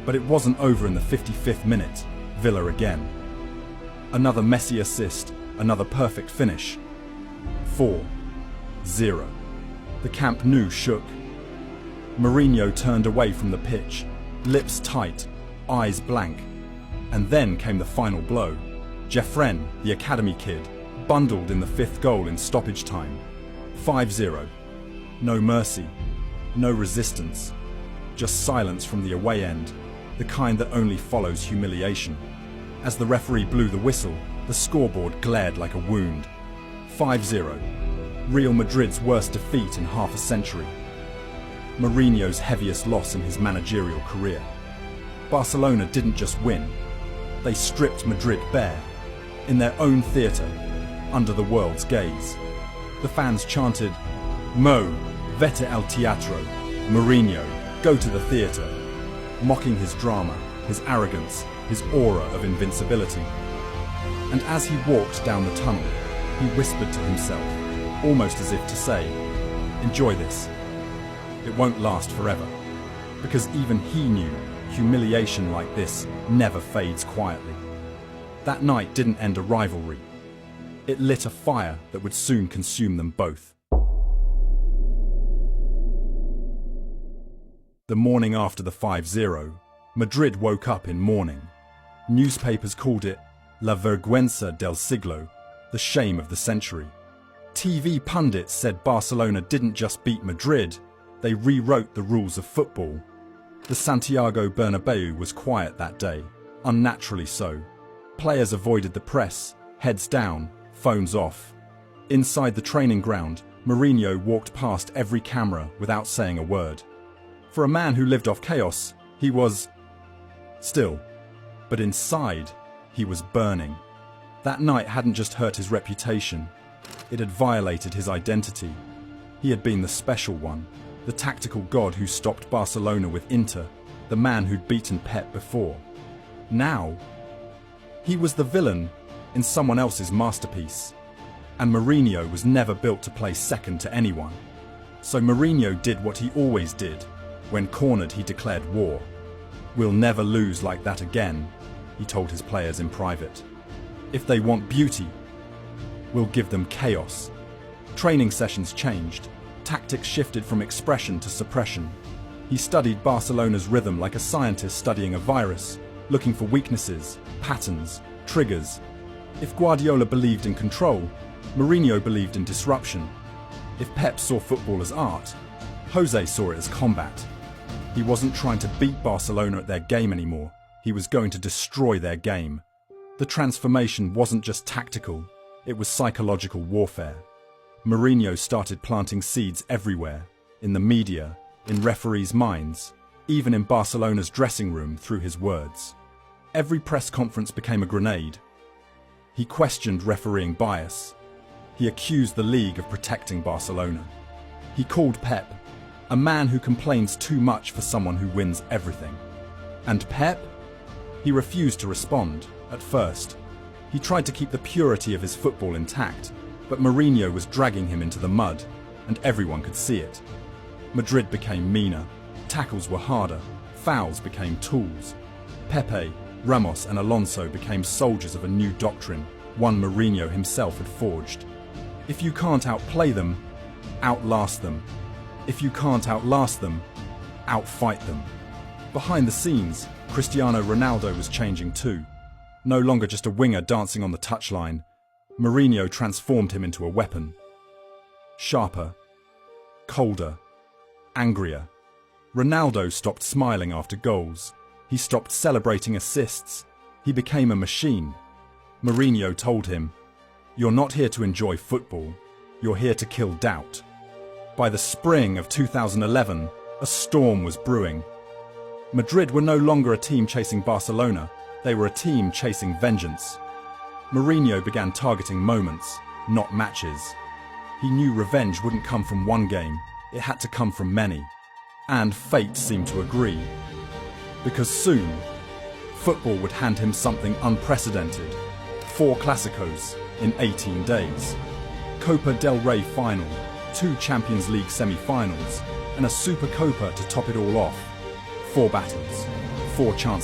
But it wasn't over in the 55th minute. Villa again. Another Messi assist, another perfect finish. 4-0. The Camp Nou shook. Mourinho turned away from the pitch, lips tight, eyes blank. And then came the final blow. Jeffren, the academy kid, bundled in the 5th goal in stoppage time. 5-0. No mercy, no resistance, just silence from the away end, the kind that only follows humiliation. As the referee blew the whistle, the scoreboard glared like a wound. 5-0. Real Madrid's worst defeat in half a century. Mourinho's heaviest loss in his managerial career. Barcelona didn't just win. They stripped Madrid bare, in their own theatre, under the world's gaze. The fans chanted, "Mo, vete al teatro, Mourinho, go to the theatre," mocking his drama, his arrogance, his aura of invincibility. And as he walked down the tunnel, he whispered to himself, almost as if to say, "Enjoy this. It won't last forever." Because even he knew humiliation like this never fades quietly. That night didn't end a rivalry. It lit a fire that would soon consume them both. The morning after the 5-0, Madrid woke up in mourning. Newspapers called it La vergüenza del siglo, the shame of the century. TV pundits said Barcelona didn't just beat Madrid, they rewrote the rules of football. The Santiago Bernabeu was quiet that day, unnaturally so. Players avoided the press, heads down, phones off. Inside the training ground, Mourinho walked past every camera without saying a word. For a man who lived off chaos, he was still. But inside, he was burning. That night hadn't just hurt his reputation, it had violated his identity. He had been the special one, the tactical god who stopped Barcelona with Inter, the man who'd beaten Pep before. Now, he was the villain in someone else's masterpiece. And Mourinho was never built to play second to anyone. So Mourinho did what he always did. When cornered, he declared war. "We'll never lose like that again," he told his players in private. "If they want beauty, we'll give them chaos." Training sessions changed. Tactics shifted from expression to suppression. He studied Barcelona's rhythm like a scientist studying a virus, looking for weaknesses, patterns, triggers. If Guardiola believed in control, Mourinho believed in disruption. If Pep saw football as art, Jose saw it as combat. He wasn't trying to beat Barcelona at their game anymore. He was going to destroy their game. The transformation wasn't just tactical, it was psychological warfare. Mourinho started planting seeds everywhere, in the media, in referees' minds, even in Barcelona's dressing room through his words. Every press conference became a grenade. He questioned refereeing bias. He accused the league of protecting Barcelona. He called Pep a man who complains too much for someone who wins everything. And Pep? He refused to respond, at first. He tried to keep the purity of his football intact, but Mourinho was dragging him into the mud, and everyone could see it. Madrid became meaner, tackles were harder, fouls became tools. Pepe, Ramos and Alonso became soldiers of a new doctrine, one Mourinho himself had forged. If you can't outplay them, outlast them. If you can't outlast them, outfight them. Behind the scenes, Cristiano Ronaldo was changing too. No longer just a winger dancing on the touchline, Mourinho transformed him into a weapon. Sharper, colder, angrier. Ronaldo stopped smiling after goals. He stopped celebrating assists. He became a machine. Mourinho told him, "You're not here to enjoy football. You're here to kill doubt." By the spring of 2011, a storm was brewing. Madrid were no longer a team chasing Barcelona. They were a team chasing vengeance. Mourinho began targeting moments, not matches. He knew revenge wouldn't come from one game. It had to come from many. And fate seemed to agree. Because soon, football would hand him something unprecedented. 4 Clásicos in 18 days. Copa del Rey final, 2 Champions League semi-finals, and a Super Copa to top it all off. 4 battles, 4 chances